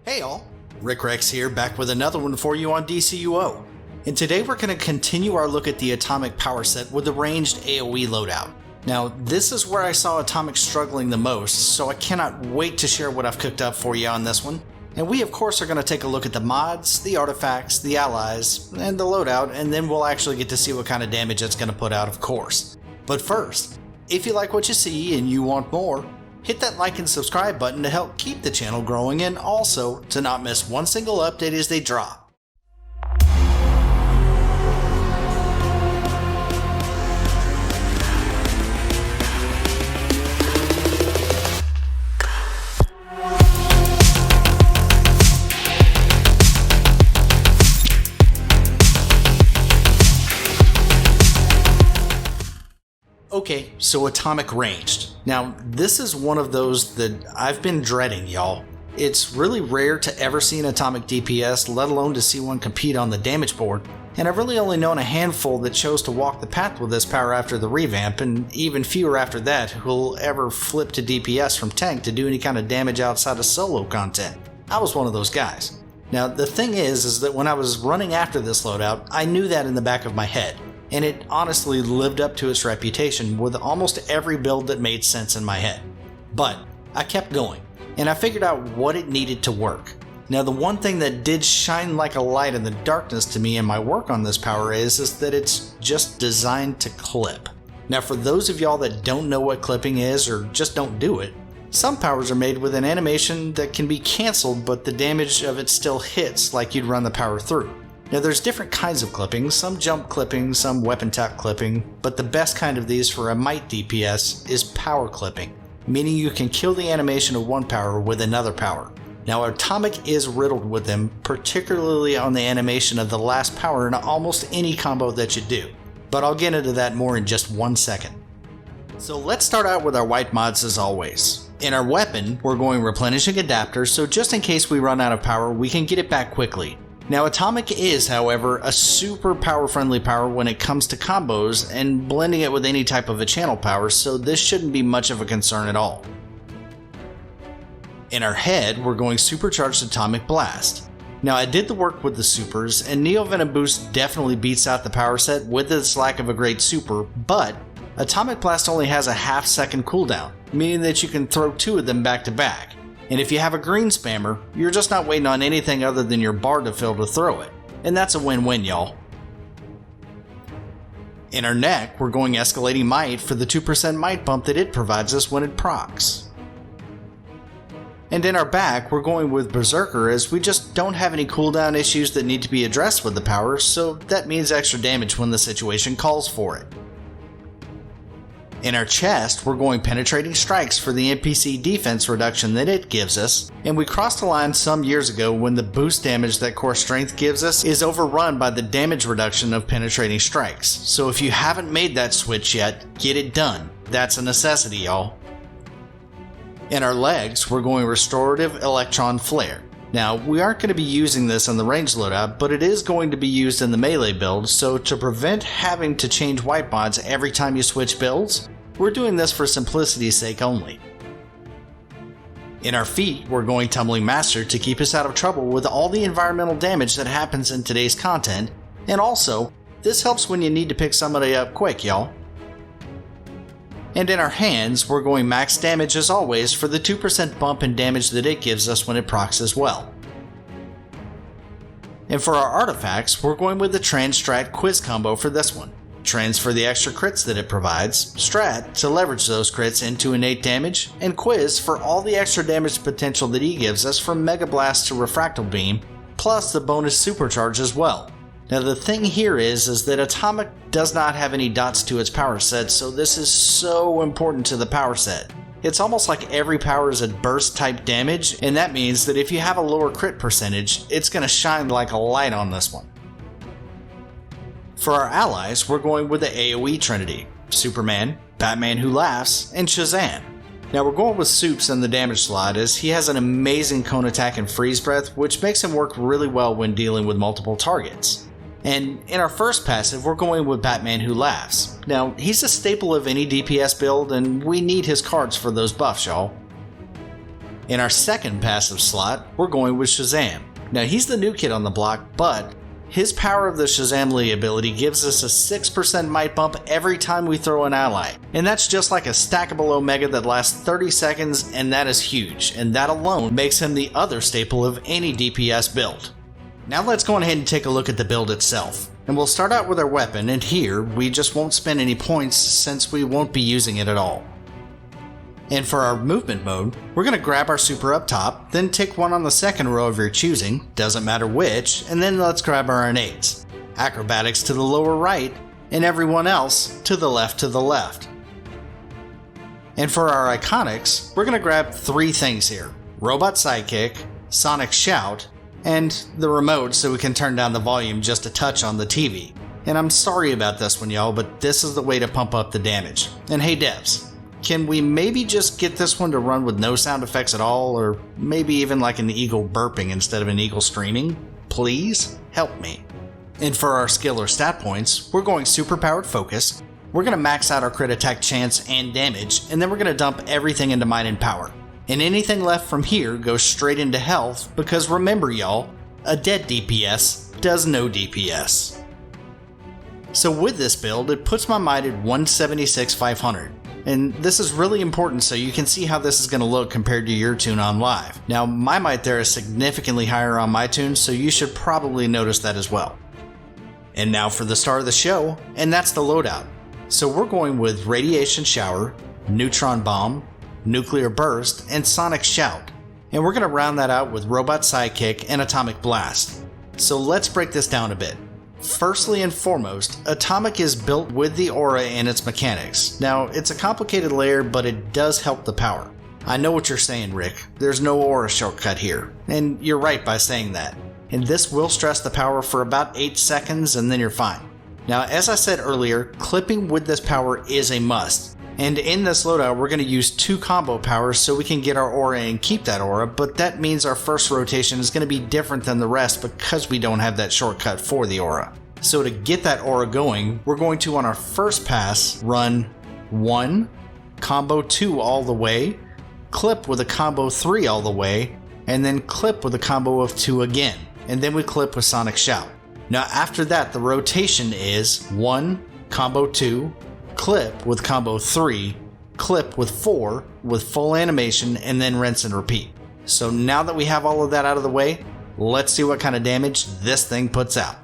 Hey all, Rick Rex here, back with another one for you on DCUO. And today we're going to continue our look at the Atomic power set with the ranged AOE loadout. Now, this is where I saw Atomic struggling the most, so I cannot wait to share what I've cooked up for you on this one. And we of course are going to take a look at the mods, the artifacts, the allies, and the loadout, and then we'll actually get to see what kind of damage it's going to put out, of course. But first, if you like what you see and you want more, hit that like and subscribe button to help keep the channel growing and also to not miss one single update as they drop. Okay, so Atomic ranged. Now, this is one of those that I've been dreading, y'all. It's really rare to ever see an Atomic DPS, let alone to see one compete on the damage board, and I've really only known a handful that chose to walk the path with this power after the revamp, and even fewer after that who'll ever flip to DPS from tank to do any kind of damage outside of solo content. I was one of those guys. Now, the thing is that when I was running after this loadout, I knew that in the back of my head. And it honestly lived up to its reputation with almost every build that made sense in my head. But I kept going, and I figured out what it needed to work. Now, the one thing that did shine like a light in the darkness to me in my work on this power is that it's just designed to clip. Now, for those of y'all that don't know what clipping is or just don't do it, some powers are made with an animation that can be cancelled, but the damage of it still hits like you'd run the power through. Now, there's different kinds of clipping, some jump clipping, some weapon tap clipping, but the best kind of these for a might DPS is power clipping, meaning you can kill the animation of one power with another power. Now, Atomic is riddled with them, particularly on the animation of the last power in almost any combo that you do, but I'll get into that more in just one second. So let's start out with our white mods as always. In our weapon, we're going replenishing adapter, so just in case we run out of power, we can get it back quickly. Now, Atomic is, however, a super power-friendly power when it comes to combos and blending it with any type of a channel power, so this shouldn't be much of a concern at all. In our head, we're going Supercharged Atomic Blast. Now, I did the work with the supers, and Neo Venom Boost definitely beats out the power set with its lack of a great super, but Atomic Blast only has a half-second cooldown, meaning that you can throw two of them back to back. And if you have a green spammer, you're just not waiting on anything other than your bar to fill to throw it. And that's a win-win, y'all. In our neck, we're going Escalating Might for the 2% might bump that it provides us when it procs. And in our back, we're going with Berserker as we just don't have any cooldown issues that need to be addressed with the power, so that means extra damage when the situation calls for it. In our chest, we're going Penetrating Strikes for the NPC defense reduction that it gives us, and we crossed the line some years ago when the boost damage that Core Strength gives us is overrun by the damage reduction of Penetrating Strikes. So if you haven't made that switch yet, get it done. That's a necessity, y'all. In our legs, we're going Restorative Electron Flare. Now, we aren't going to be using this on the ranged loadout, but it is going to be used in the melee build, so to prevent having to change white mods every time you switch builds, we're doing this for simplicity's sake only. In our feet, we're going Tumbling Master to keep us out of trouble with all the environmental damage that happens in today's content, and also, this helps when you need to pick somebody up quick, y'all. And in our hands, we're going Max Damage as always for the 2% bump in damage that it gives us when it procs as well. And for our artifacts, we're going with the Trans Strat Quiz combo for this one. Trans for the extra crits that it provides, Strat to leverage those crits into innate damage, and Quiz for all the extra damage potential that he gives us from Mega Blast to Refractal Beam, plus the bonus supercharge as well. Now the thing here is that Atomic does not have any dots to its power set, so this is so important to the power set. It's almost like every power is a burst type damage, and that means that if you have a lower crit percentage, it's going to shine like a light on this one. For our allies, we're going with the AOE Trinity, Superman, Batman Who Laughs, and Shazam. Now we're going with Soups in the damage slot as he has an amazing cone attack and freeze breath, which makes him work really well when dealing with multiple targets. And in our first passive, we're going with Batman Who Laughs. Now, he's a staple of any DPS build, and we need his cards for those buffs, y'all. In our second passive slot, we're going with Shazam. Now he's the new kid on the block, but his Power of the Shazam Lee ability gives us a 6% might bump every time we throw an ally. And that's just like a stackable Omega that lasts 30 seconds, and that is huge, and that alone makes him the other staple of any DPS build. Now let's go ahead and take a look at the build itself. And we'll start out with our weapon, and here we just won't spend any points since we won't be using it at all. And for our movement mode, we're going to grab our super up top, then tick one on the second row of your choosing, doesn't matter which, and then let's grab our innate. Acrobatics to the lower right, and everyone else to the left. And for our iconics, we're going to grab 3 things here: Robot Sidekick, Sonic Shout, and the remote so we can turn down the volume just a touch on the TV. And I'm sorry about this one, y'all, but this is the way to pump up the damage. And hey devs, can we maybe just get this one to run with no sound effects at all, or maybe even like an eagle burping instead of an eagle screaming? Please help me. And for our skill or stat points, we're going super powered focus, we're going to max out our crit attack chance and damage, and then we're going to dump everything into mind and power. And anything left from here goes straight into health, because remember y'all, a dead DPS does no DPS. So with this build, it puts my might at 176,500. And this is really important so you can see how this is going to look compared to your tune on live. Now my might there is significantly higher on my tune, so you should probably notice that as well. And now for the star of the show, and that's the loadout. So we're going with Radiation Shower, Neutron Bomb, Nuclear Burst, and Sonic Shout. And we're going to round that out with Robot Sidekick and Atomic Blast. So let's break this down a bit. Firstly and foremost, Atomic is built with the aura and its mechanics. Now, it's a complicated layer, but it does help the power. I know what you're saying, Rick. There's no aura shortcut here. And you're right by saying that. And this will stress the power for about 8 seconds, and then you're fine. Now, as I said earlier, clipping with this power is a must. And in this loadout, we're going to use 2 combo powers so we can get our aura and keep that aura, but that means our first rotation is going to be different than the rest because we don't have that shortcut for the aura. So to get that aura going, we're going to, on our first pass, run 1, combo 2 all the way, clip with a combo 3 all the way, and then clip with a combo of 2 again. And then we clip with Sonic Shout. Now after that, the rotation is 1, combo 2, clip with combo 3, clip with 4 with full animation, and then rinse and repeat. So now that we have all of that out of the way, let's see what kind of damage this thing puts out.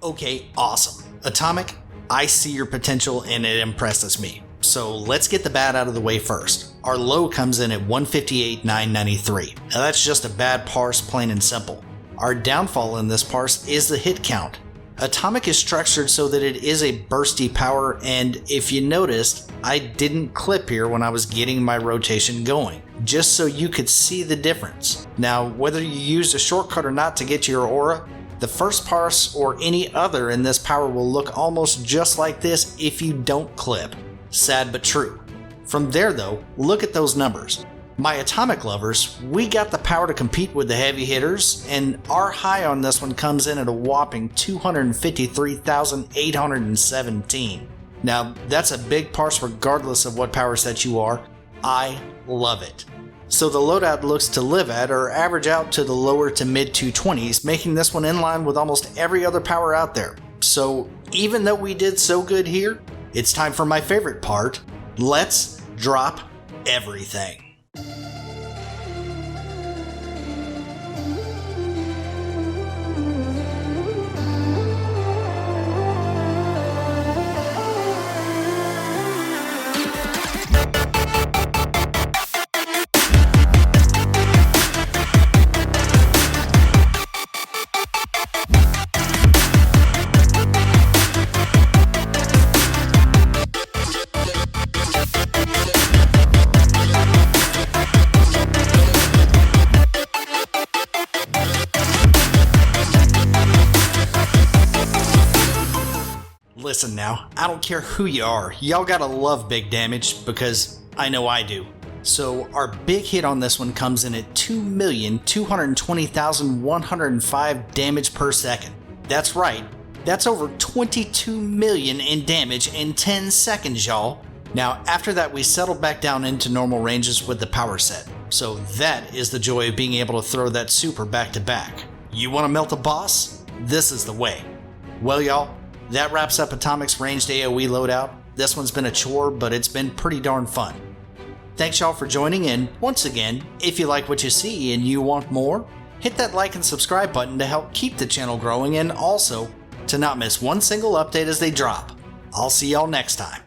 Okay, awesome. Atomic, I see your potential and it impresses me. So let's get the bad out of the way first. Our low comes in at 158,993. Now that's just a bad parse, plain and simple. Our downfall in this parse is the hit count. Atomic is structured so that it is a bursty power, and if you noticed, I didn't clip here when I was getting my rotation going, just so you could see the difference. Now, whether you used a shortcut or not to get to your aura, The first pass or any other in this power will look almost just like this if you don't clip. Sad but true. From there though, look at those numbers. My atomic lovers, we got the power to compete with the heavy hitters, and our high on this one comes in at a whopping 253,817. Now, that's a big parse regardless of what power set you are. I love it. So the loadout looks to live at or average out to the lower to mid 220s, making this one in line with almost every other power out there. So even though we did so good here, it's time for my favorite part. Let's drop everything. Listen now, I don't care who you are, y'all gotta love big damage because I know I do. So our big hit on this one comes in at 2,220,105 damage per second. That's right, that's over 22 million in damage in 10 seconds, y'all. Now after that we settled back down into normal ranges with the power set. So that is the joy of being able to throw that super back to back. You wanna melt a boss? This is the way. Well y'all, that wraps up Atomic's ranged AOE loadout. This one's been a chore, but it's been pretty darn fun. Thanks y'all for joining in. Once again, if you like what you see and you want more, hit that like and subscribe button to help keep the channel growing and also to not miss one single update as they drop. I'll see y'all next time.